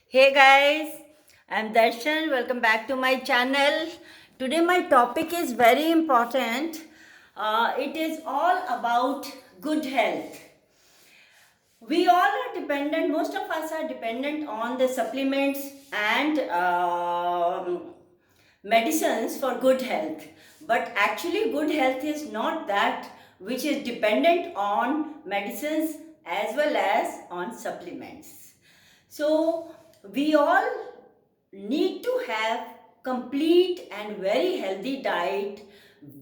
Hey guys, I'm Darshan. Welcome back to my channel. Today, my topic is very important. It is all about good health. We all are dependent, most of us are dependent on the supplements and medicines for good health. But actually, good health is not that which is dependent on medicines as well as on supplements. So, we all need to have complete and very healthy diet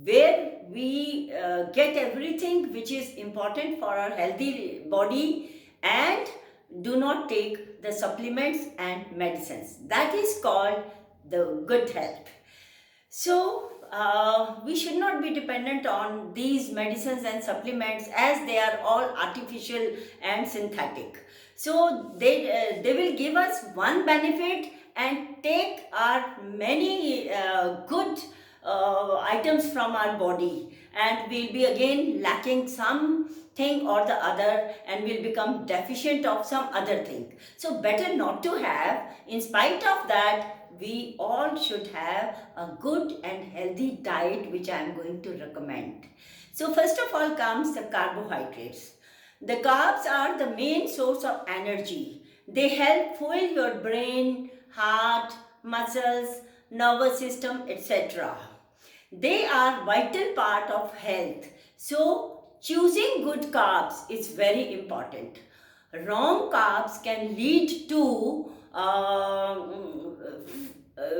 where we get everything which is important for our healthy body and do not take the supplements and medicines. That is called the good health. So, we should not be dependent on these medicines and supplements as they are all artificial and synthetic. So, they will give us one benefit and take our many good items from our body, and we'll be again lacking something or the other, and will become deficient of some other thing. So, better not to have. In spite of that, we all should have a good and healthy diet, which I am going to recommend. So, first of all comes the carbohydrates. The carbs are the main source of energy. They help fuel your brain, heart, muscles, nervous system, etc. They are vital part of health. So, choosing good carbs is very important. Wrong carbs can lead to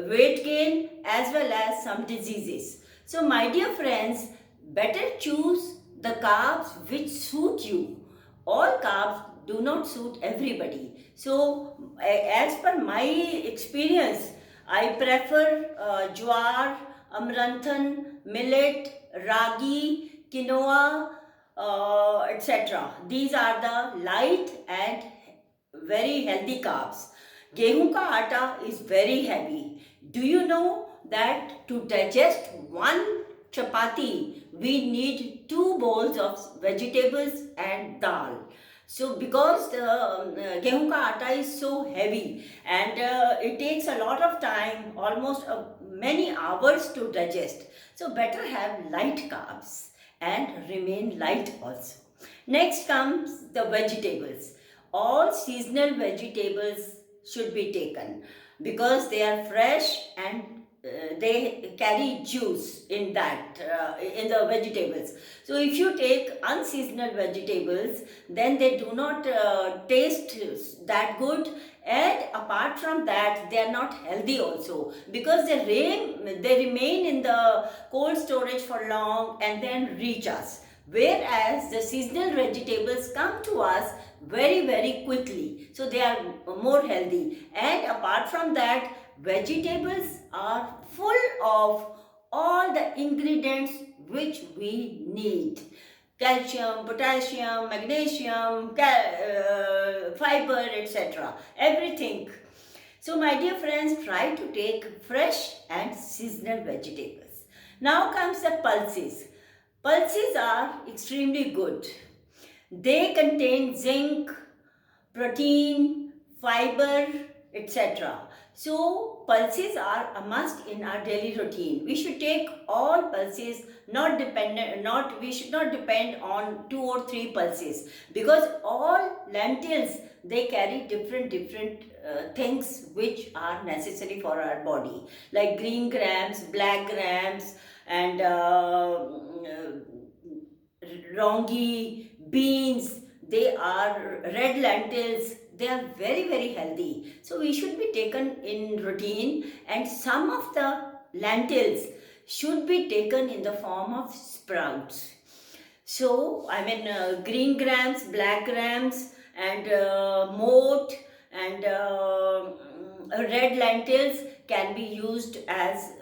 weight gain as well as some diseases. So, my dear friends, better choose the carbs which suit you. All carbs do not suit everybody. So, as per my experience, I prefer jowar, amranthan, millet, ragi, quinoa, etc. These are the light and very healthy carbs. Gehu ka atta is very heavy. Do you know that to digest one chapati, we need 2 bowls of vegetables and dal? So, because the gehu ka atta is so heavy and it takes a lot of time, almost many hours to digest. So, better have light carbs and remain light also. Next comes the vegetables. All seasonal vegetables should be taken because they are fresh and they carry juice in that in the vegetables. So if you take unseasonal vegetables, then they do not taste that good, and apart from that they are not healthy also because they remain in the cold storage for long and then reach us, whereas the seasonal vegetables come to us very quickly, so they are more healthy. And apart from that, vegetables are full of all the ingredients which we need: calcium, potassium, magnesium, fiber, etc. Everything. So, my dear friends, try to take fresh and seasonal vegetables. Now comes the pulses. Pulses are extremely good. They contain zinc, protein, fiber, etc. So, pulses are a must in our daily routine. We should take all pulses, we should not depend on 2 or 3 pulses, because all lentils, they carry different things which are necessary for our body, like green grams, black grams, and rongi, beans, they are red lentils, they are very healthy. So we should be taken in routine, and some of the lentils should be taken in the form of sprouts. So, I mean, green grams, black grams, and moat, and red lentils can be used as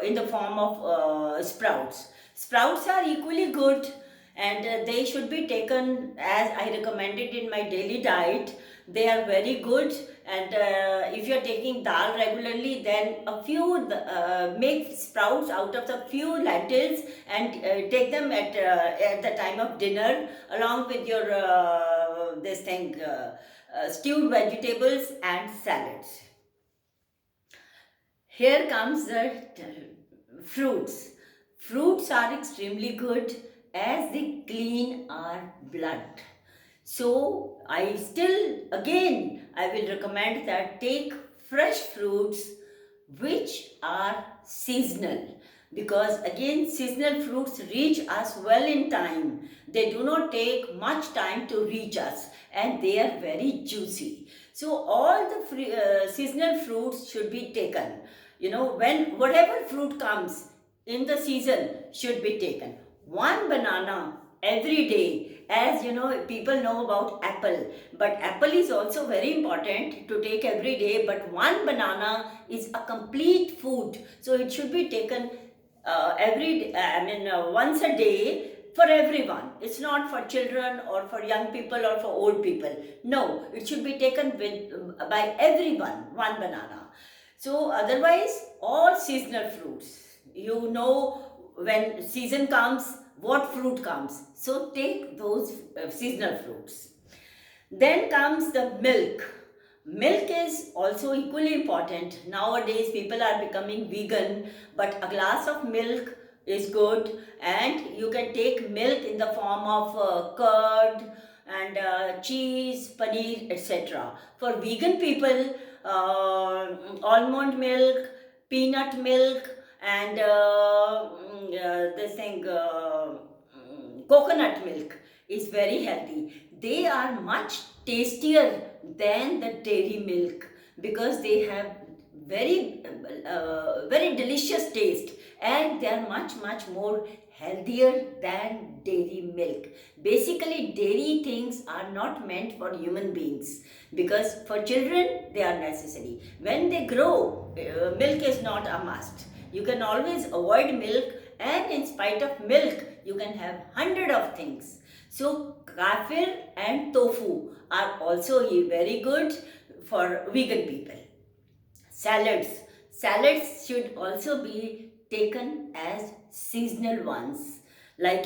in the form of sprouts. Sprouts are equally good, and they should be taken as I recommended in my daily diet. They are very good, and if you are taking dal regularly, then a few make sprouts out of the few lentils and take them at the time of dinner along with your this thing stewed vegetables and salads. Here comes the fruits. Fruits are extremely good as they clean our blood. So I still again I will recommend that take fresh fruits which are seasonal, because again seasonal fruits reach us well in time. They do not take much time to reach us and they are very juicy. So all the seasonal fruits should be taken. When whatever fruit comes in the season should be taken. One banana every day. As people know about apple, but apple is also very important to take every day, but one banana is a complete food, so it should be taken once a day for everyone. It's not for children or for young people or for old people. No, it should be taken by everyone, one banana. So otherwise, all seasonal fruits, when season comes, what fruit comes. So take those seasonal fruits. Then comes the milk. Milk is also equally important. Nowadays, people are becoming vegan, but a glass of milk is good, and you can take milk in the form of curd and cheese, paneer, etc. For vegan people, almond milk, peanut milk, and coconut milk is very healthy. They are much tastier than the dairy milk because they have very delicious taste, and they are much more healthier than dairy milk. Basically, dairy things are not meant for human beings, because for children they are necessary. When they grow, milk is not a must. You can always avoid milk, and in spite of milk you can have 100 of things. So kefir and tofu are also very good for vegan people. Salads should also be taken as seasonal ones. Like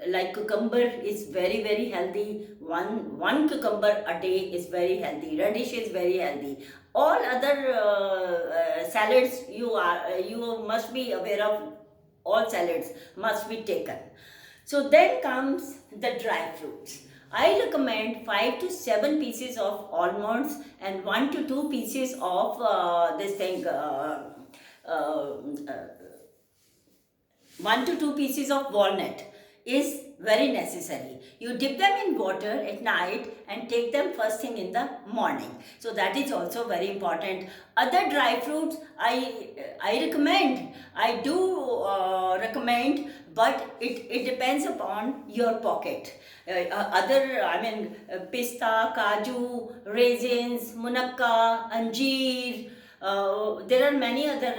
like cucumber is very healthy. One cucumber a day is very healthy. Radish is very healthy. All other salads you must be aware of. All salads must be taken. So then comes the dry fruits. I recommend 5 to 7 pieces of almonds and 1 to 2 pieces of uh, uh, 1 to 2 pieces of walnut is very necessary. You dip them in water at night and take them first thing in the morning. So that is also very important. Other dry fruits I recommend. I do recommend, but it depends upon your pocket. Pista, kaju, raisins, munakka, anjeer. There are many other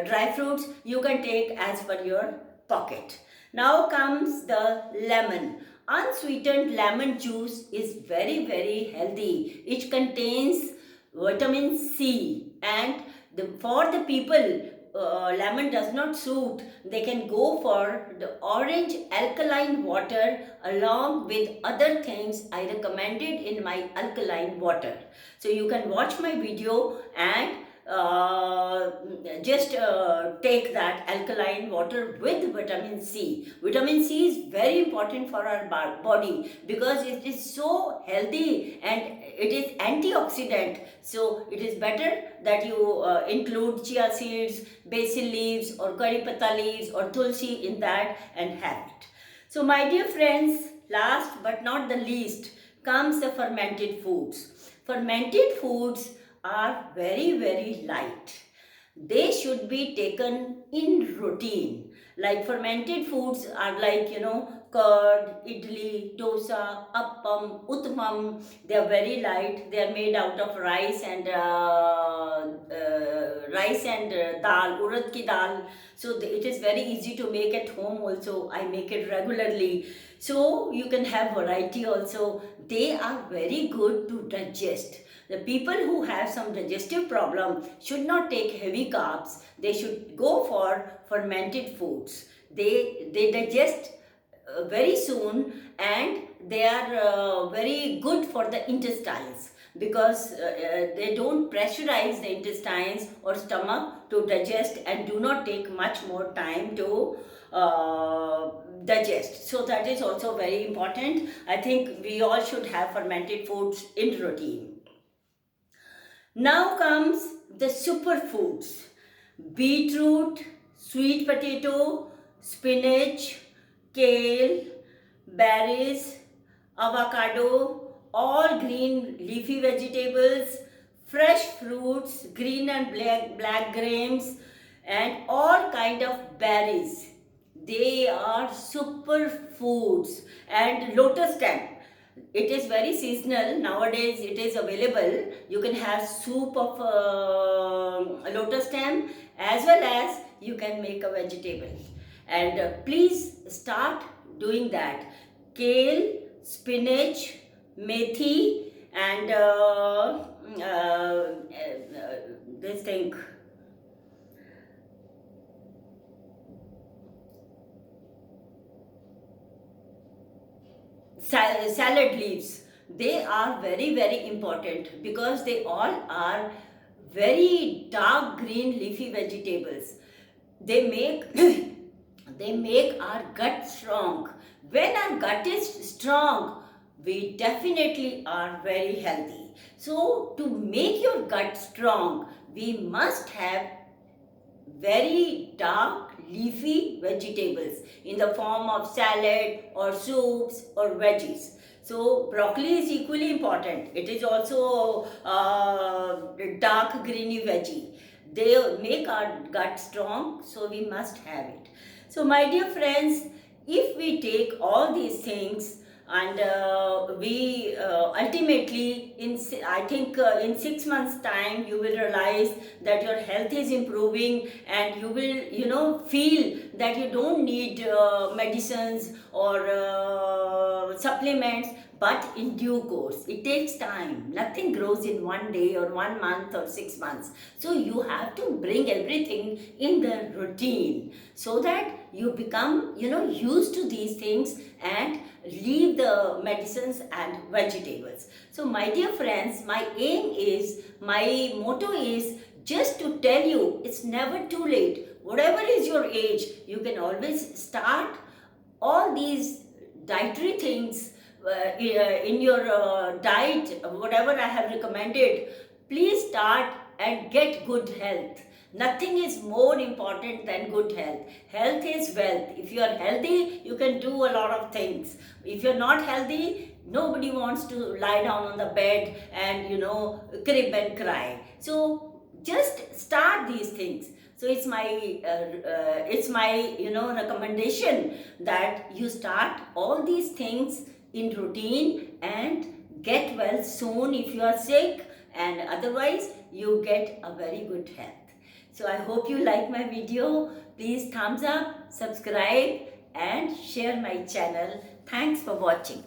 dry fruits you can take as per your pocket. Now comes the lemon. Unsweetened lemon juice is very healthy. It contains vitamin C, and for the people lemon does not suit, they can go for the orange alkaline water along with other things I recommended in my alkaline water. So you can watch my video and just take that alkaline water with vitamin C. Vitamin C is very important for our body because it is so healthy and it is antioxidant. So it is better that you include chia seeds, basil leaves or curry patta leaves or tulsi in that and have it. So my dear friends, last but not the least comes the fermented foods. Fermented foods are very light. They should be taken in routine. Like fermented foods are like, curd, idli, dosa, appam, utpam. They are very light. They are made out of rice and dal, urad ki dal. So it is very easy to make at home also. I make it regularly. So you can have variety also. They are very good to digest. The people who have some digestive problem should not take heavy carbs. They should go for fermented foods. They digest very soon and they are very good for the intestines, because they don't pressurize the intestines or stomach to digest and do not take much more time to digest. So that is also very important. I think we all should have fermented foods in routine. Now comes the superfoods: beetroot, sweet potato, spinach, kale, berries, avocado, all green leafy vegetables, fresh fruits, green and black grains, and all kind of berries. They are superfoods. And lotus stem, it is very seasonal nowadays. It is available. You can have soup of lotus stem, as well as you can make a vegetable. And please start doing that. Kale, spinach, methi, and this thing, salad leaves. They are very important, because they all are very dark green leafy vegetables. They make they make our gut strong. When our gut is strong, we definitely are very healthy. So to make your gut strong, we must have very dark leafy vegetables in the form of salad or soups or veggies. So broccoli is equally important. It is also dark greeny veggie. They make our gut strong, so we must have it. So my dear friends, if we take all these things, and we ultimately, I think in 6 months time, you will realize that your health is improving, and you will feel that you don't need medicines or supplements. But in due course, it takes time. Nothing grows in one day or 1 month or 6 months. So you have to bring everything in the routine, so that you become used to these things and leave the medicines and vegetables. So my dear friends, my motto is just to tell you, it's never too late. Whatever is your age, you can always start all these dietary things in your diet, whatever I have recommended. Please start and get good health. Nothing is more important than good health. Health is wealth. If you are healthy, you can do a lot of things. If you're not healthy, nobody wants to lie down on the bed and crib and cry. So just start these things. So it's my recommendation that you start all these things in routine and get well soon if you are sick, and otherwise you get a very good health. So I hope you like my video. Please thumbs up, subscribe and share my channel. Thanks for watching.